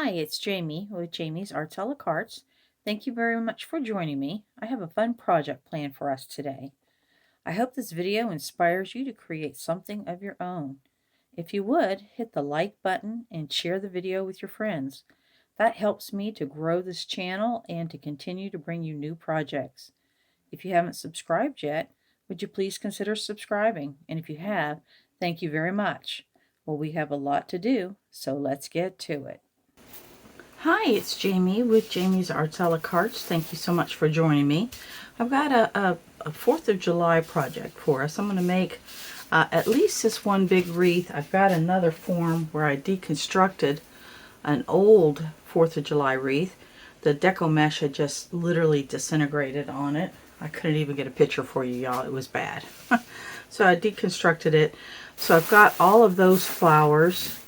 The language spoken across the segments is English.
Hi, it's Jamie with Jamie's Arts a la Cartes. Thank you very much for joining me. I have a fun project planned for us today. I hope this video inspires you to create something of your own. If you would, hit the like button and share the video with your friends. That helps me to grow this channel and to continue to bring you new projects. If you haven't subscribed yet, would you please consider subscribing? And if you have, thank you very much. Well, we have a lot to do, so let's get to it. Hi, it's Jamie with Jamie's Arts a la Cartes. Thank you so much for joining me. I've got a 4th of July project for us. I'm going to make at least this one big wreath. I've got another form where I deconstructed an old 4th of July wreath. The deco mesh had just literally disintegrated on it. I couldn't even get a picture for you, y'all. It was bad. So I deconstructed it. So I've got all of those flowers.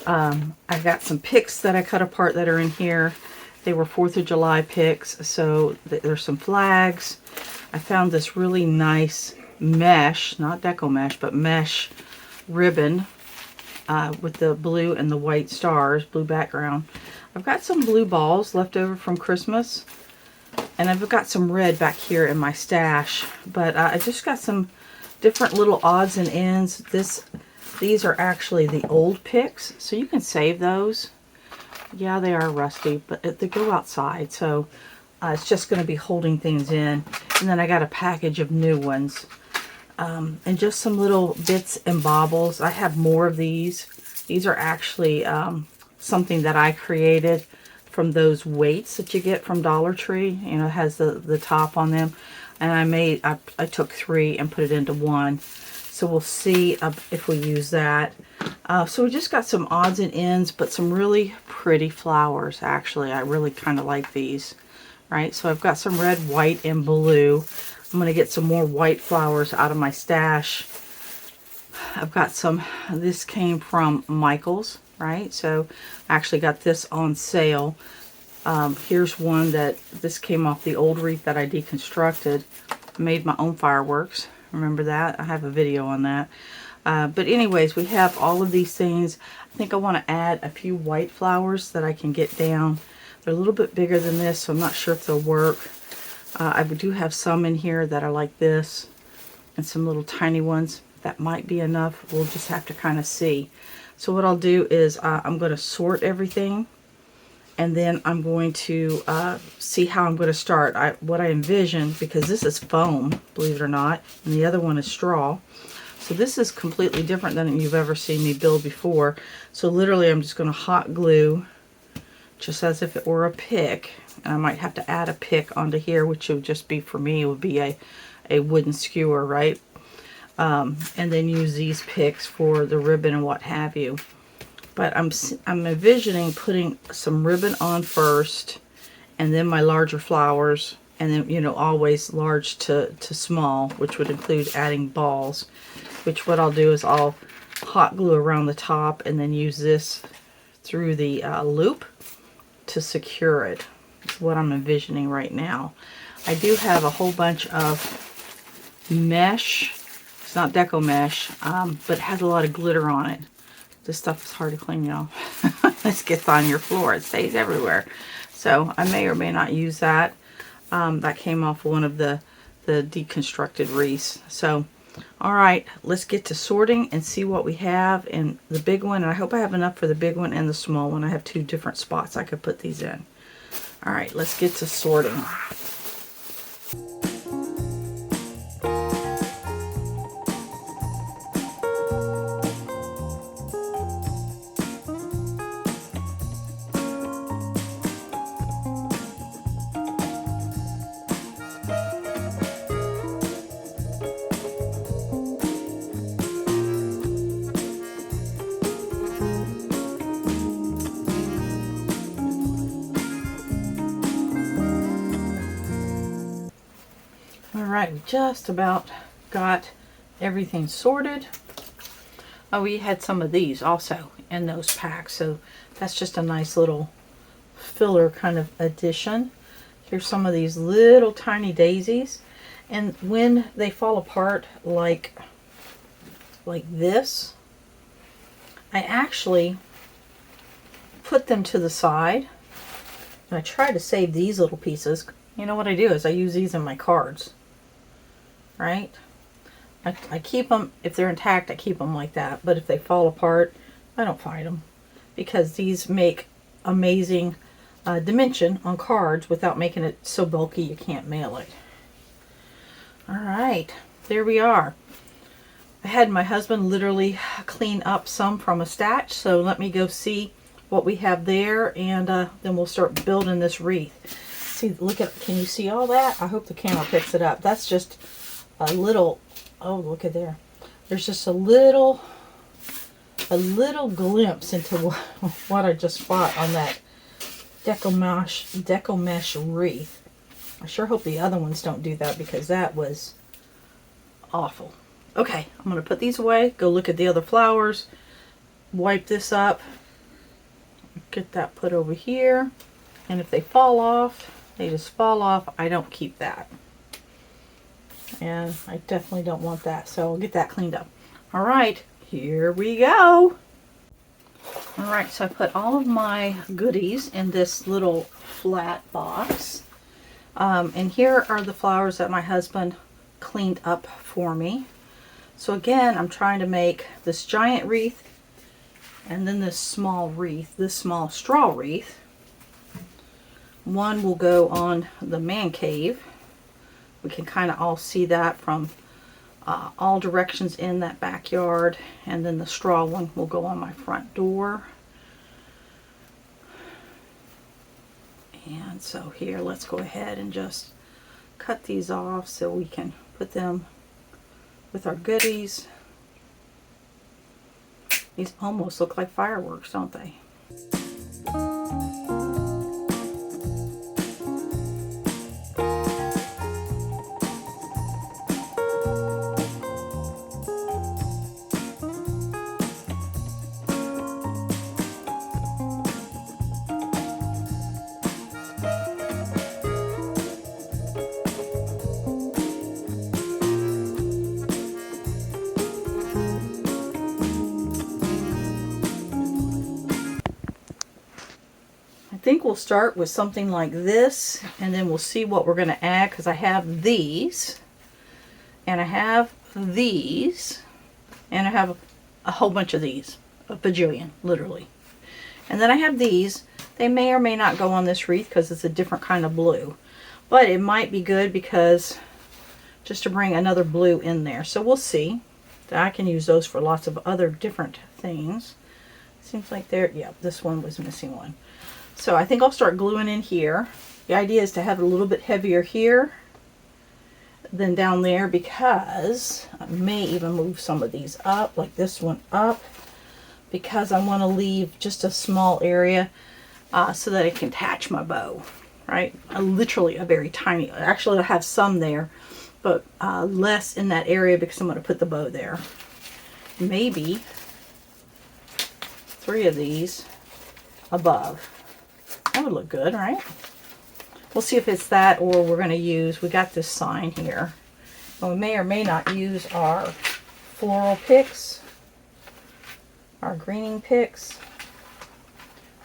I've got some pics that I cut apart that are in here. They were 4th of July pics, so there's some flags. I found this really nice mesh, not deco mesh, but mesh ribbon with the blue and the white stars, blue background. I've got some blue balls left over from Christmas, and I've got some red back here in my stash, but I just got some different little odds and ends. These are actually the old pics, so you can save those. Yeah, they are rusty, but they go outside, so it's just going to be holding things in. And then I got a package of new ones, and just some little bits and baubles. I have more of these. These are actually something that I created from those weights that you get from Dollar Tree. You know, it has the top on them, and I took 3 and put it into one. So we'll see if we use that. So we just got some odds and ends, but some really pretty flowers, actually. I really kind of like these, right? So I've got some red, white, and blue. I'm going to get some more white flowers out of my stash. I've got some, this came from Michael's, right? So I actually got this on sale. Here's one this came off the old wreath that I deconstructed. I made my own fireworks. Remember that? I have a video on that. But anyways, we have all of these things. I think I want to add a few white flowers that I can get down. They're a little bit bigger than this, so I'm not sure if they'll work. I do have some in here that are like this, and some little tiny ones. That might be enough. We'll just have to kind of see. So what I'll do is I'm going to sort everything, and then I'm going to see how I'm going to start. What I envision, because this is foam, believe it or not, and the other one is straw. So this is completely different than you've ever seen me build before. So literally I'm just going to hot glue, just as if it were a pick. And I might have to add a pick onto here, which would just be, for me, it would be a wooden skewer, right? And then use these picks for the ribbon and what have you. But I'm envisioning putting some ribbon on first, and then my larger flowers, and then, you know, always large to small, which would include adding balls, which what I'll do is I'll hot glue around the top and then use this through the loop to secure it. That's what I'm envisioning right now. I do have a whole bunch of mesh. It's not deco mesh, but it has a lot of glitter on it. This stuff is hard to clean, y'all. This gets on your floor. It stays everywhere. So I may or may not use that. That came off one of the deconstructed wreaths. So, all right, let's get to sorting and see what we have in the big one. And I hope I have enough for the big one and the small one. I have 2 different spots I could put these in. All right, let's get to sorting. Alright, we just about got everything sorted. Oh, we had some of these also in those packs, so that's just a nice little filler kind of addition. Here's some of these little tiny daisies, and when they fall apart like this, I actually put them to the side. And I try to save these little pieces. You know what I do is I use these in my cards. Right? I keep them, if they're intact, I keep them like that. But if they fall apart, I don't find them. Because these make amazing dimension on cards without making it so bulky you can't mail it. Alright, there we are. I had my husband literally clean up some from a stash, so let me go see what we have there, and then we'll start building this wreath. See, look at, can you see all that? I hope the camera picks it up. That's just a little, oh, look at there. There's just a little glimpse into what I just bought on that deco mesh wreath. I sure hope the other ones don't do that, because that was awful. Okay, I'm going to put these away, go look at the other flowers, wipe this up, get that put over here, and if they fall off, they just fall off. I don't keep that. And I definitely don't want that, so I'll get that cleaned up. All right, here we go. All right, so I put all of my goodies in this little flat box. And here are the flowers that my husband cleaned up for me. So again, I'm trying to make this giant wreath and then this small wreath, this small straw wreath. One will go on the man cave. We can kind of all see that from all directions in that backyard. And then the straw one will go on my front door. And so here, let's go ahead and just cut these off so we can put them with our goodies. These almost look like fireworks, don't they? I think we'll start with something like this, and then we'll see what we're going to add, because I have these, and I have these, and I have a whole bunch of these, a bajillion, literally. And then I have these. They may or may not go on this wreath because it's a different kind of blue, but it might be good because just to bring another blue in there. So we'll see. I can use those for lots of other different things. Seems like there, yeah, this one was missing one. So I think I'll start gluing in here. The idea is to have it a little bit heavier here than down there, because I may even move some of these up, like this one up, because I want to leave just a small area so that I can attach my bow, right? Literally a very tiny, actually I have some there, but less in that area because I'm going to put the bow there. Maybe 3 of these above. That would look good, right? We'll see if it's that, or we're going to use, we got this sign here. And we may or may not use our floral picks, our greening picks,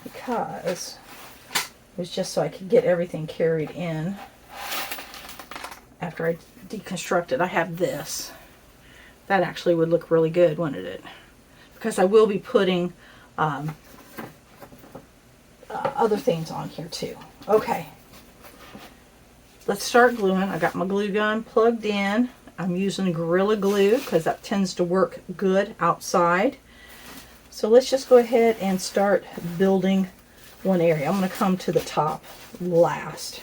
because it was just so I could get everything carried in after I deconstruct it. I have this. That actually would look really good, wouldn't it? Because I will be putting other things on here too. Okay, let's start gluing. I got my glue gun plugged in. I'm using Gorilla Glue because that tends to work good outside. So let's just go ahead and start building one area. I'm going to come to the top last.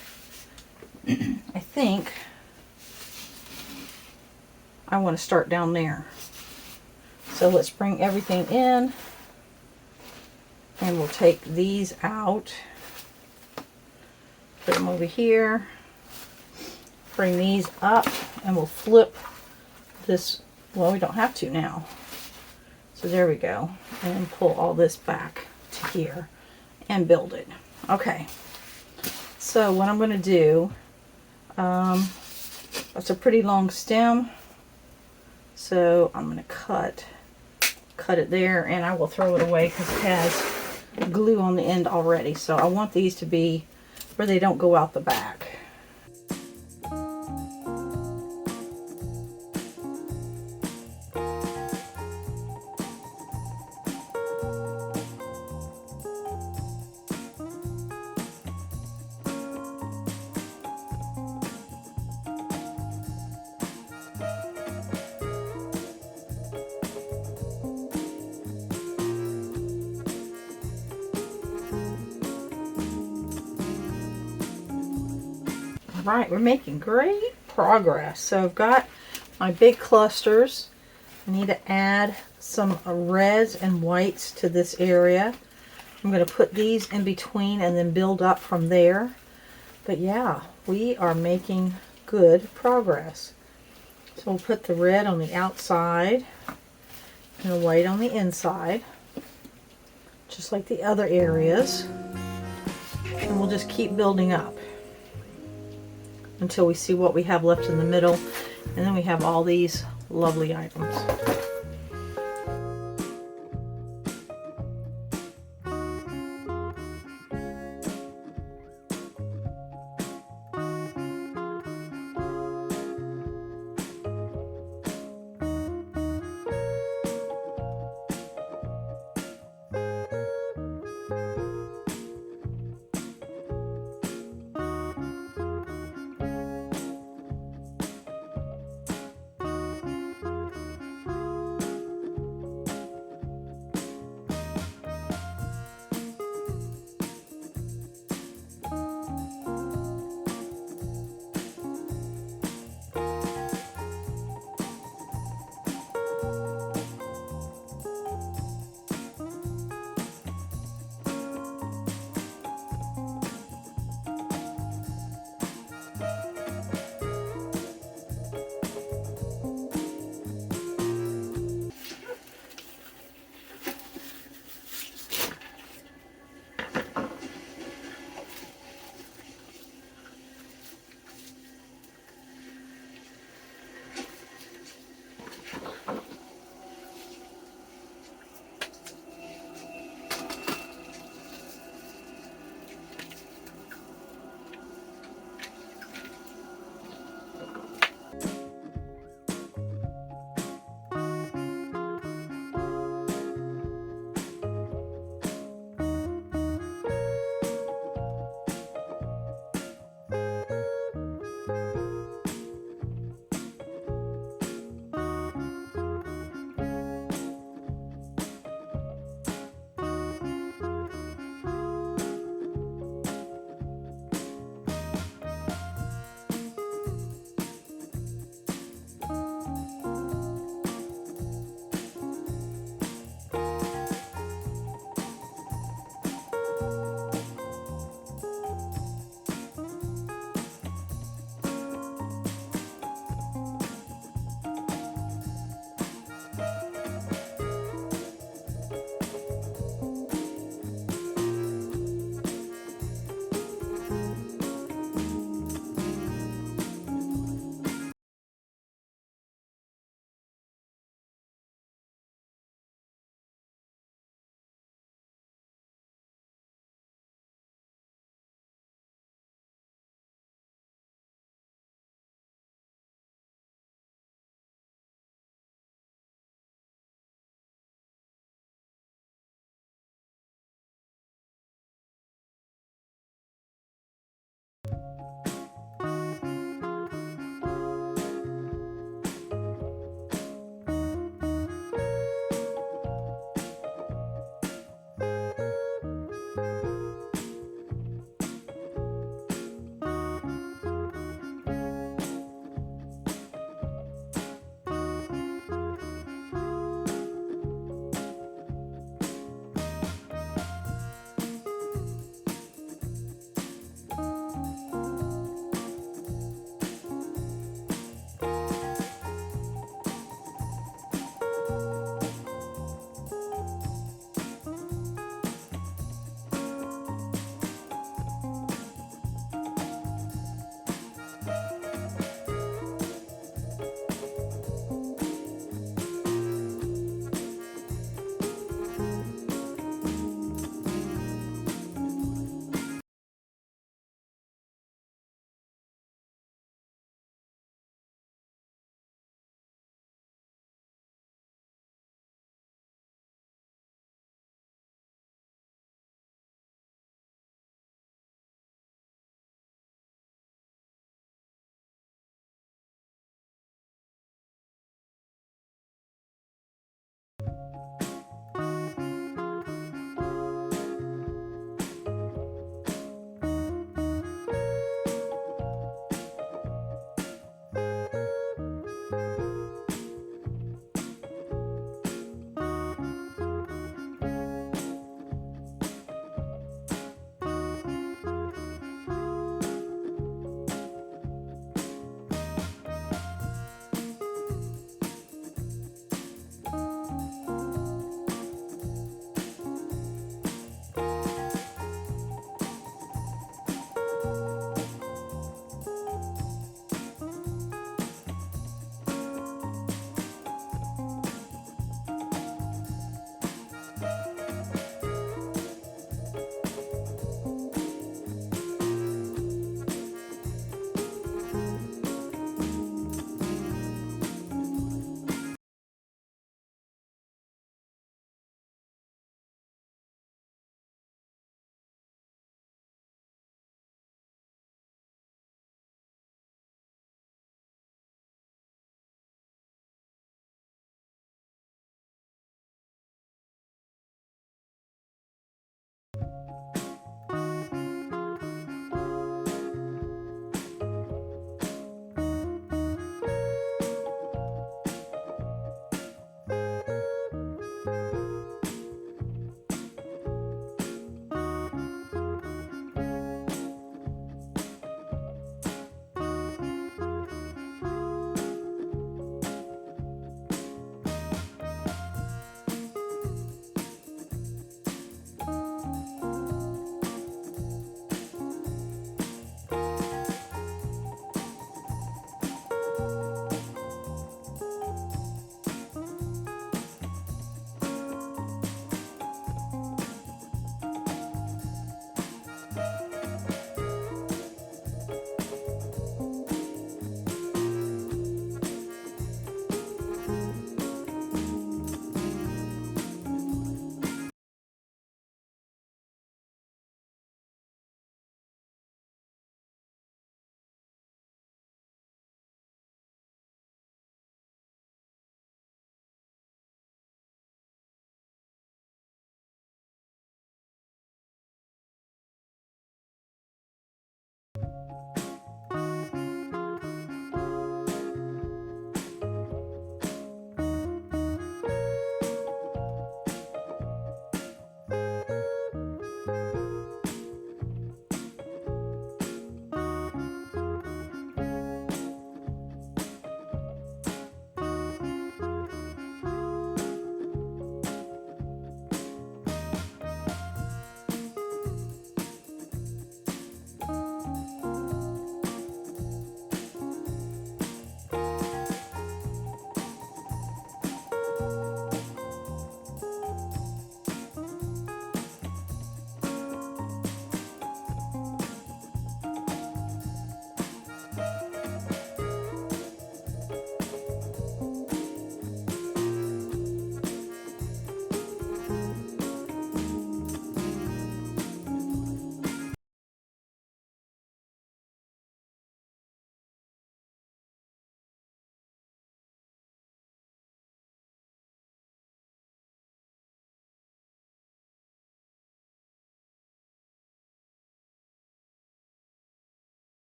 I think I want to start down there. So let's bring everything in. And we'll take these out, put them over here, bring these up, and we'll flip this, well, we don't have to now. So there we go, and pull all this back to here and build it. Okay, so what I'm going to do, that's a pretty long stem, so I'm going to cut it there, and I will throw it away because it has glue on the end already, so I want these to be where they don't go out the back. Right, we're making great progress. So I've got my big clusters. I need to add some reds and whites to this area. I'm going to put these in between and then build up from there. But yeah, we are making good progress. So we'll put the red on the outside and the white on the inside, just like the other areas. And we'll just keep building up until we see what we have left in the middle, and then we have all these lovely items.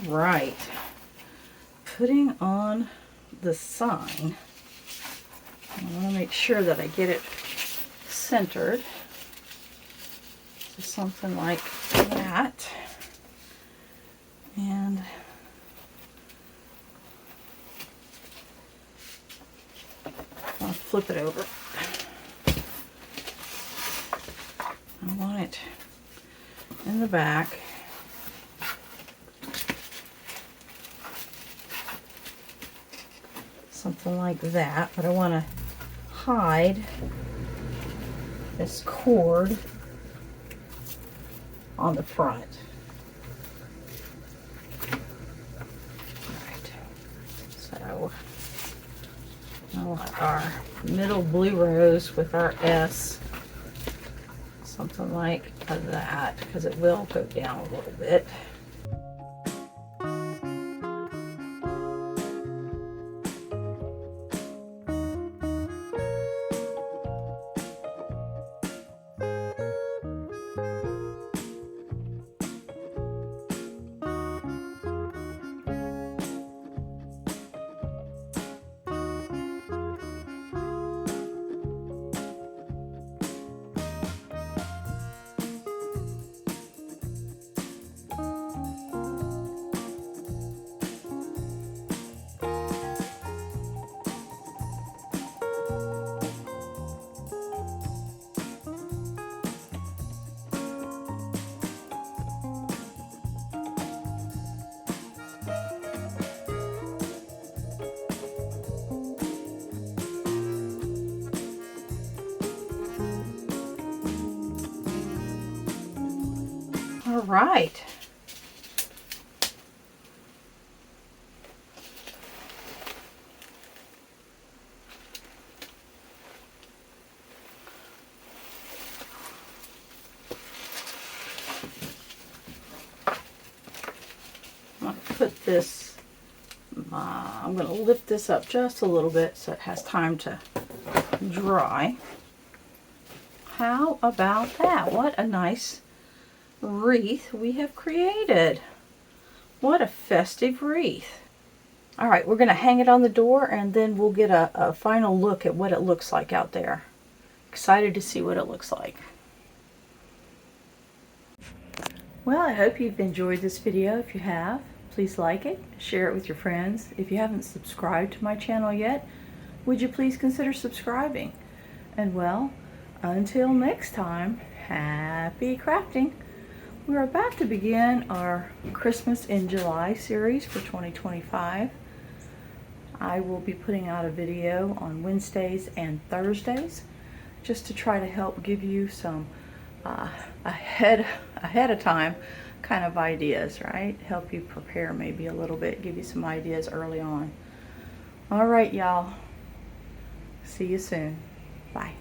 right, putting on the sign. I want to make sure that I get it centered. So something like that. And I'll flip it over. I want it in the back. Something like that, but I want to hide this cord on the front. Right. So I want our middle blue rose with our S, something like that, because it will go down a little bit. All right. I'm going to put this, I'm going to lift this up just a little bit so it has time to dry. How about that? What a nice wreath we have created. What a festive wreath. All right, we're going to hang it on the door and then we'll get a final look at what it looks like out there. Excited to see what it looks like. Well, I hope you've enjoyed this video. If you have, please like it, share it with your friends. If you haven't subscribed to my channel yet, would you please consider subscribing? And well, until next time, happy crafting. We're about to begin our Christmas in July series for 2025. I will be putting out a video on Wednesdays and Thursdays just to try to help give you some ahead of time kind of ideas, right? Help you prepare maybe a little bit, give you some ideas early on. All right, y'all. See you soon. Bye.